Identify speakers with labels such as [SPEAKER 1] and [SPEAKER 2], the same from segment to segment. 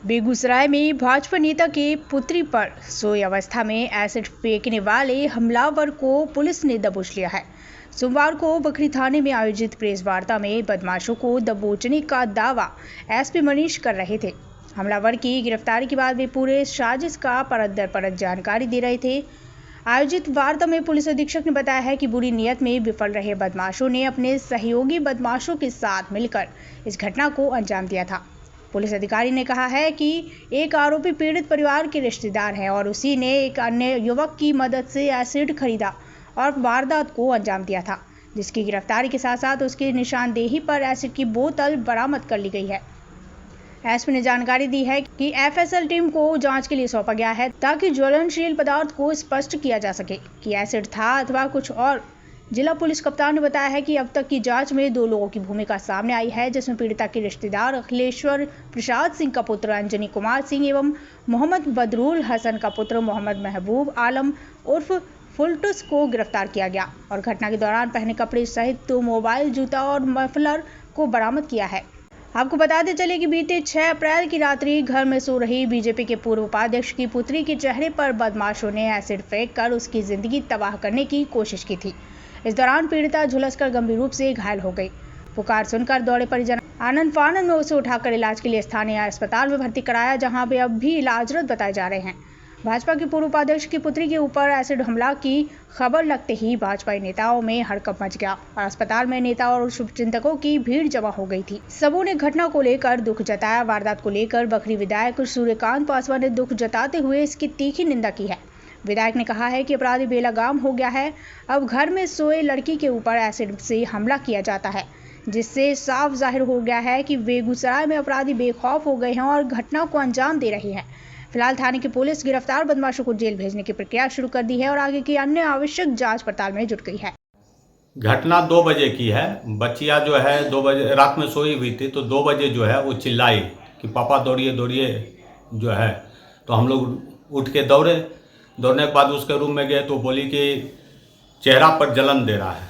[SPEAKER 1] बेगूसराय में भाजपा नेता के पुत्री पर सोई अवस्था में एसिड फेंकने वाले हमलावर को पुलिस ने दबोच लिया है। सोमवार को बखरी थाने में आयोजित प्रेस वार्ता में बदमाशों को दबोचने का दावा एसपी मनीष कर रहे थे। हमलावर की गिरफ्तारी के बाद वे पूरे साजिश का परत दर परत जानकारी दे रहे थे। आयोजित वार्ता में पुलिस अधीक्षक ने बताया है कि बुरी नीयत में विफल रहे बदमाशों ने अपने सहयोगी बदमाशों के साथ मिलकर इस घटना को अंजाम दिया था। पुलिस अधिकारी ने कहा है कि एक आरोपी पीड़ित परिवार के रिश्तेदार है और उसी ने एक अन्य युवक की मदद से एसिड खरीदा और वारदात को अंजाम दिया था, जिसकी गिरफ्तारी के साथ साथ उसकी निशानदेही पर एसिड की बोतल बरामद कर ली गई है। एसपी ने जानकारी दी है कि एफएसएल टीम को जांच के लिए सौंपा गया है ताकि ज्वलनशील पदार्थ को स्पष्ट किया जा सके कि एसिड था अथवा कुछ और। जिला पुलिस कप्तान ने बताया है कि अब तक की जांच में 2 लोगों की भूमिका सामने आई है, जिसमें पीड़िता के रिश्तेदार अखिलेश्वर प्रसाद सिंह का पुत्र अंजनी कुमार सिंह एवं मोहम्मद बदरुल हसन का पुत्र मोहम्मद महबूब आलम उर्फ फुलटुस को गिरफ्तार किया गया और घटना के दौरान पहने कपड़े सहित 2 मोबाइल, जूता और मफलर को बरामद किया है। आपको बताते चले कि बीते 6 अप्रैल की रात्रि घर में सो रही बीजेपी के पूर्व उपाध्यक्ष की पुत्री के चेहरे पर बदमाशों ने एसिड फेंक कर उसकी जिंदगी तबाह करने की कोशिश की थी। इस दौरान पीड़िता झुलसकर गंभीर रूप से घायल हो गई। पुकार सुनकर दौड़े परिजन आनंद फानंद में उसे उठाकर इलाज के लिए स्थानीय अस्पताल में भर्ती कराया, जहां वे अब भी इलाजरत बताए जा रहे हैं। भाजपा के पूर्व उपाध्यक्ष की पुत्री के ऊपर एसिड हमला की खबर लगते ही भाजपाई नेताओं में हड़कंप मच गया और अस्पताल में नेता और शुभचिंतकों की भीड़ जमा हो गई थी। सबों ने घटना को लेकर दुख जताया। वारदात को लेकर बखरी विधायक सूर्यकांत पासवान ने दुख जताते हुए इसकी तीखी निंदा की है। विधायक ने कहा है कि अपराधी बेलगाम हो गया है। अब घर में सोए लड़की के ऊपर एसिड से हमला किया जाता है, जिससे साफ जाहिर हो गया है कि बेगूसराय में अपराधी बेखौफ हो गए हैं और घटना को अंजाम दे रहे हैं। फिलहाल थाने की पुलिस गिरफ्तार बदमाशों को जेल भेजने की प्रक्रिया शुरू कर दी है और आगे की अन्य आवश्यक जांच पड़ताल में जुट गई है।
[SPEAKER 2] घटना 2 बजे की है। बच्चिया जो है 2 बजे रात में सोई हुई थी, तो 2 बजे जो है वो चिल्लाई कि पापा दौड़िए दौड़िए जो है। तो हम लोग उठ के दौड़ने के बाद उसके रूम में गए तो बोली कि चेहरा पर जलन दे रहा है।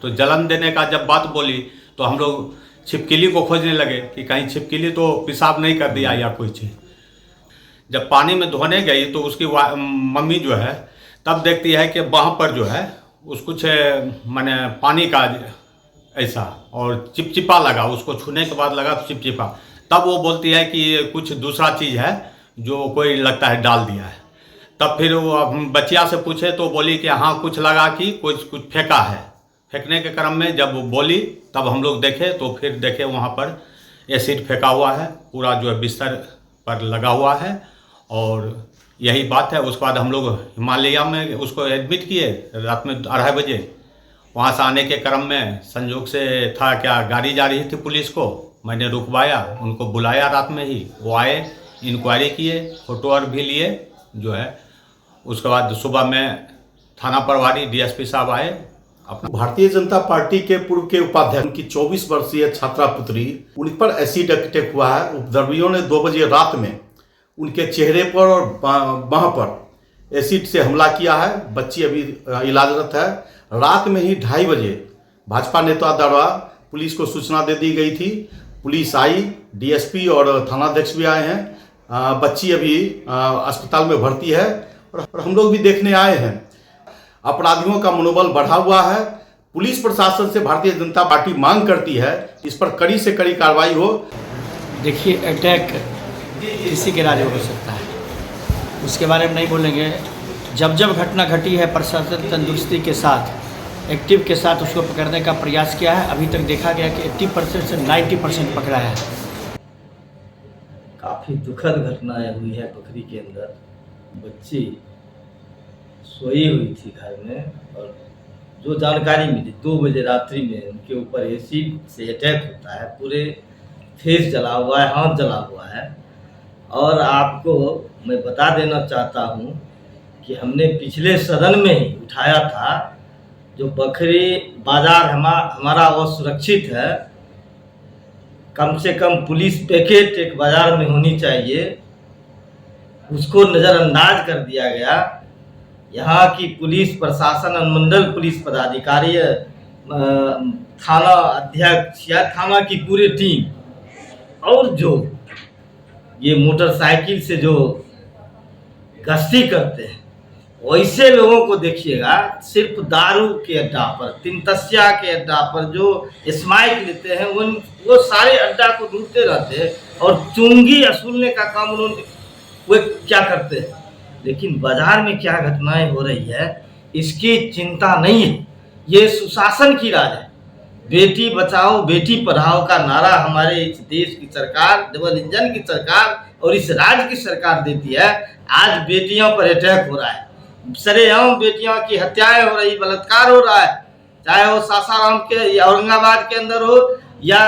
[SPEAKER 2] तो जलन देने का जब बात बोली तो हम लोग छिपकली को खोजने लगे कि कहीं छिपकली तो पेशाब नहीं कर दिया या कोई चीज़। जब पानी में धोने गई तो उसकी मम्मी जो है तब देखती है कि वहाँ पर जो है उस कुछ माने पानी का ऐसा और चिपचिपा लगा, उसको छूने के बाद लगा चिपचिपा। तब वो बोलती है कि ये कुछ दूसरा चीज़ है जो कोई लगता है डाल दिया है। तब फिर वो बच्चिया से पूछे तो बोली कि हाँ कुछ लगा कि कुछ फेंका है। फेंकने के क्रम में जब वो बोली तब हम लोग देखे तो फिर देखे वहाँ पर एसिड फेंका हुआ है, पूरा जो है बिस्तर पर लगा हुआ है और यही बात है। उसके बाद हम लोग हिमालय में उसको एडमिट किए रात में 2:30 बजे। वहाँ से आने के क्रम में संयोग से था क्या गाड़ी जा रही थी पुलिस को, मैंने रुकवाया, उनको बुलाया रात में ही। वो आए, इंक्वायरी किए, फोटो और भी लिए जो है। उसके बाद सुबह में थाना प्रभारी डीएसपी साहब आए।
[SPEAKER 3] भारतीय जनता पार्टी के पूर्व के उपाध्यक्ष उनकी 24 वर्षीय छात्रा पुत्री, उन पर एसिड अटैक हुआ है। उपद्रवियों ने 2 बजे रात में उनके चेहरे पर और बाह पर एसिड से हमला किया है। बच्ची अभी इलाजरत है। रात में ही 2:30 बजे भाजपा नेता द्वारा पुलिस को सूचना दे दी गई थी। पुलिस आई, डीएसपी और थानाध्यक्ष भी आए हैं। बच्ची अभी अस्पताल में भर्ती है और हम लोग भी देखने आए हैं। अपराधियों का मनोबल बढ़ा हुआ है। पुलिस प्रशासन से भारतीय जनता पार्टी मांग करती है इस पर कड़ी से कड़ी कार्रवाई हो।
[SPEAKER 4] देखिए, अटैक किसी के राज्य हो सकता है, उसके बारे में नहीं बोलेंगे। जब घटना घटी है प्रशासन तंदुरुस्ती के साथ, एक्टिव के साथ उसको पकड़ने का प्रयास किया है। अभी तक देखा गया कि 80% से 90% पकड़ा है।
[SPEAKER 5] काफ़ी दुखद घटनाएं हुई है बखरी के अंदर। बच्ची सोई हुई थी घर में और जो जानकारी मिली 2 बजे रात्रि में उनके ऊपर एसिड से अटैक होता है। पूरे फेस जला हुआ है, हाथ जला हुआ है। और आपको मैं बता देना चाहता हूं कि हमने पिछले सदन में ही उठाया था, जो बखरी बाजार हमारा असुरक्षित है। कम से कम पुलिस पैकेट एक बाजार में होनी चाहिए, उसको नज़रअंदाज कर दिया गया। यहाँ की पुलिस प्रशासन, अनुमंडल पुलिस पदाधिकारी, थाना अध्यक्ष या थाना की पूरी टीम और जो ये मोटरसाइकिल से जो गश्ती करते हैं, वैसे लोगों को देखिएगा सिर्फ दारू के अड्डा पर, तिनतसिया के अड्डा पर जो स्माइक लेते हैं वो सारे अड्डा को ढूंढते रहते हैं और चुंगी वसूलने का काम उन्होंने वो क्या करते हैं। लेकिन बाजार में क्या घटनाएं हो रही है इसकी चिंता नहीं है। ये सुशासन की राज है। बेटी बचाओ बेटी पढ़ाओ का नारा हमारे इस देश की सरकार, डबल इंजन की सरकार और इस राज्य की सरकार देती है। आज बेटियों पर अटैक हो रहा है, सरेआम बेटियों की हत्याएं हो रही, बलात्कार हो रहा है, चाहे वो सासाराम के या औरंगाबाद के अंदर हो या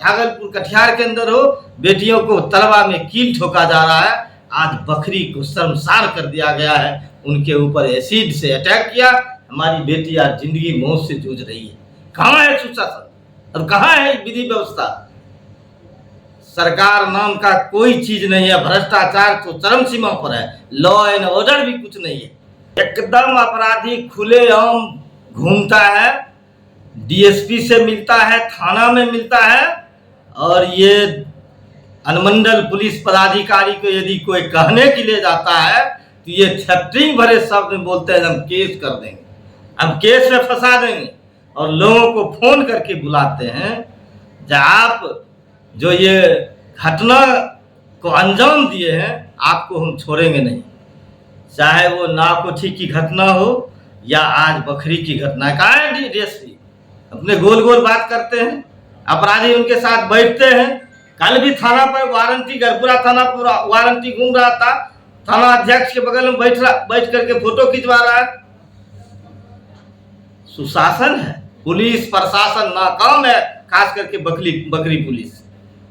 [SPEAKER 5] भागलपुर कटिहार के अंदर हो, बेटियों को तलवा में कील ठोका जा रहा है। आज बकरी को शर्मसार कर दिया गया है, उनके ऊपर एसिड से अटैक किया। हमारी बेटी आज जिंदगी मौत से जूझ रही है। कहाँ है सुशासन और कहाँ है विधि व्यवस्था? सरकार नाम का कोई चीज नहीं है। भ्रष्टाचार तो चरम सीमा पर है, लॉ एंड ऑर्डर भी कुछ नहीं है। एकदम अपराधी खुलेआम घूमता है, डीएसपी से मिलता है, थाना में मिलता है। और ये अनुमंडल पुलिस पदाधिकारी को यदि कोई कहने के लिए जाता है तो ये थ्रेटनिंग भरे शब्द में बोलते हैं हम केस कर देंगे, हम केस में फंसा देंगे और लोगों को फोन करके बुलाते हैं। जब आप जो ये घटना को अंजाम दिए हैं आपको हम छोड़ेंगे नहीं, चाहे वो नाकोठी की घटना हो या आज बखरी की घटना। कहाँ है डीएसपी? अपने गोल गोल बात करते हैं, अपराधी उनके साथ बैठते हैं। कल भी थाना पर वारंटी, गरपुरा थाना पर वारंटी घूम रहा था, थाना अध्यक्ष के बगल में बैठ करके फोटो खिंचवा रहा है। सुशासन है, पुलिस प्रशासन नाकाम है, खास करके बकरी पुलिस।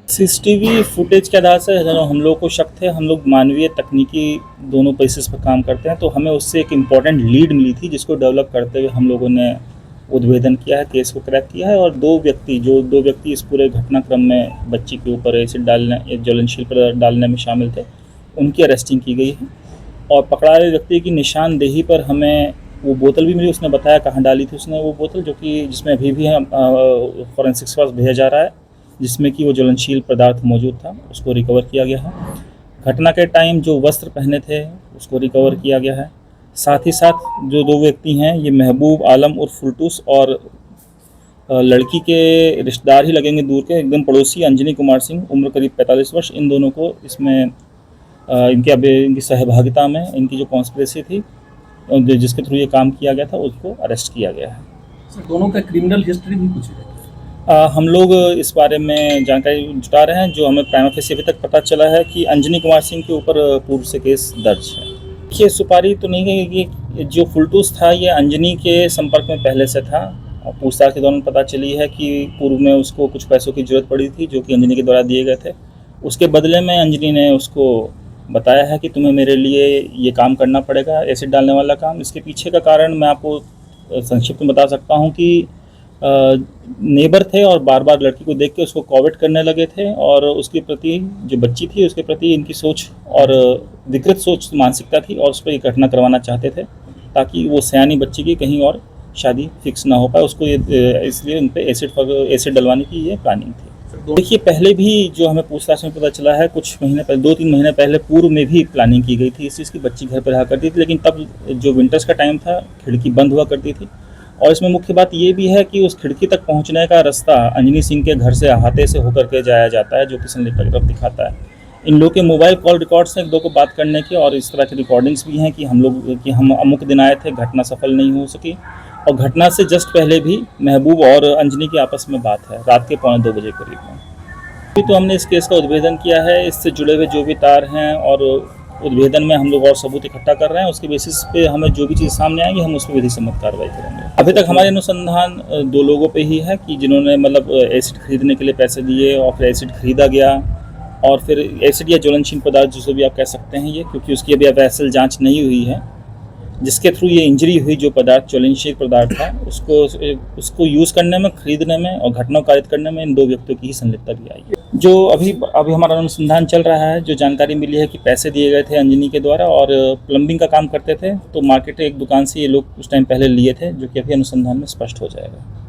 [SPEAKER 6] सीसीटीवी फुटेज के आधार से हम लोग को शक थे। हम लोग मानवीय तकनीकी दोनों बेसिस पर काम करते हैं, तो हमें उससे एक इम्पॉर्टेंट लीड मिली थी जिसको डेवलप करते हुए हम लोगों ने उद्भेदन किया है, केस को क्रैक किया है। और दो व्यक्ति इस पूरे घटनाक्रम में बच्ची के ऊपर एसिड डालने, ज्वलनशील पदार्थ डालने में शामिल थे, उनकी अरेस्टिंग की गई है। और पकड़ा गए व्यक्ति की निशानदेही पर हमें वो बोतल भी मिली, उसने बताया कहाँ डाली थी उसने वो बोतल, जो कि जिसमें अभी भी फॉरेंसिक्स पास भेजा जा रहा है, जिसमें कि वो ज्वलनशील पदार्थ मौजूद था, उसको रिकवर किया गया है। घटना के टाइम जो वस्त्र पहने थे उसको रिकवर किया गया है। साथ ही साथ जो दो व्यक्ति हैं, ये महबूब आलम और फुलटूस और लड़की के रिश्तेदार ही लगेंगे दूर के, एकदम पड़ोसी अंजनी कुमार सिंह, उम्र करीब 45 वर्ष। इन दोनों को इसमें इनकी सहभागिता में इनकी जो कॉन्स्पिरेसी थी जिसके थ्रू ये काम किया गया था उसको अरेस्ट किया गया है।
[SPEAKER 7] सर, दोनों का क्रिमिनल हिस्ट्री भी कुछ है?
[SPEAKER 6] हम लोग इस बारे में जानकारी जुटा रहे हैं। जो हमें प्राइमा फेसी अभी तक पता चला है कि अंजनी कुमार सिंह के ऊपर पूर्व से केस दर्ज है। ये सुपारी तो नहीं है कि जो फुलटूस था ये अंजनी के संपर्क में पहले से था। पूछताछ के दौरान पता चली है कि पूर्व में उसको कुछ पैसों की जरूरत पड़ी थी जो कि अंजनी के द्वारा दिए गए थे। उसके बदले में अंजनी ने उसको बताया है कि तुम्हें मेरे लिए ये काम करना पड़ेगा, एसिड डालने वाला काम। इसके पीछे का कारण मैं आपको संक्षिप्त में बता सकता हूँ कि नेबर थे और बार बार लड़की को देख के उसको कॉवेट करने लगे थे और उसके प्रति जो बच्ची थी उसके प्रति इनकी सोच और विकृत सोच मानसिकता थी और उस पर ये घटना करवाना चाहते थे ताकि वो सयानी बच्ची की कहीं और शादी फिक्स ना हो पाए। उसको ये इसलिए उन पर एसिड डलवाने की ये प्लानिंग थी। देखिए, पहले भी जो हमें पूछताछ में पता चला है कुछ महीने पहले, 2-3 महीने पहले पूर्व में भी प्लानिंग की गई थी इस चीज़ की। बच्ची घर पर रहा करती थी, लेकिन तब जो विंटर्स का टाइम था खिड़की बंद हुआ करती थी। और इसमें मुख्य बात ये भी है कि उस खिड़की तक पहुंचने का रास्ता अंजनी सिंह के घर से अहाते से होकर के जाया जाता है, जो कि संलिप्त की तरफ दिखाता है। इन लोगों के मोबाइल कॉल रिकॉर्ड्स हैं एक दो को बात करने के, और इस तरह की रिकॉर्डिंग्स भी हैं कि हम अमुक दिन आए थे, घटना सफल नहीं हो सकी। और घटना से जस्ट पहले भी महबूब और अंजनी की आपस में बात है रात के 1:45 बजे करीब में। अभी तो हमने इस केस का उद्भेदन किया है, इससे जुड़े हुए जो भी तार हैं और उद्भेदन में हम लोग और सबूत इकट्ठा कर रहे हैं। उसके बेसिस पे हमें जो भी चीज़ सामने आएगी हम उस पर विधि सम्मत कार्रवाई करेंगे। अभी तक हमारे अनुसंधान 2 लोगों पे ही है कि जिन्होंने मतलब एसिड खरीदने के लिए पैसे दिए और फिर एसिड खरीदा गया और फिर एसिड या ज्वलनशील पदार्थ जिसे भी आप कह सकते हैं ये, क्योंकि उसकी अभी अवैसल जाँच नहीं हुई है, जिसके थ्रू ये इंजरी हुई, जो पदार्थ ज्वलनशील पदार्थ था उसको यूज़ करने में, खरीदने में और घटना कारित करने में इन 2 व्यक्तियों की ही संलिप्तता भी आई है। जो अभी हमारा अनुसंधान चल रहा है, जो जानकारी मिली है कि पैसे दिए गए थे अंजनी के द्वारा और प्लम्बिंग का काम करते थे, तो मार्केट एक दुकान से ये लोग उस टाइम पहले लिए थे, जो कि अभी अनुसंधान में स्पष्ट हो जाएगा।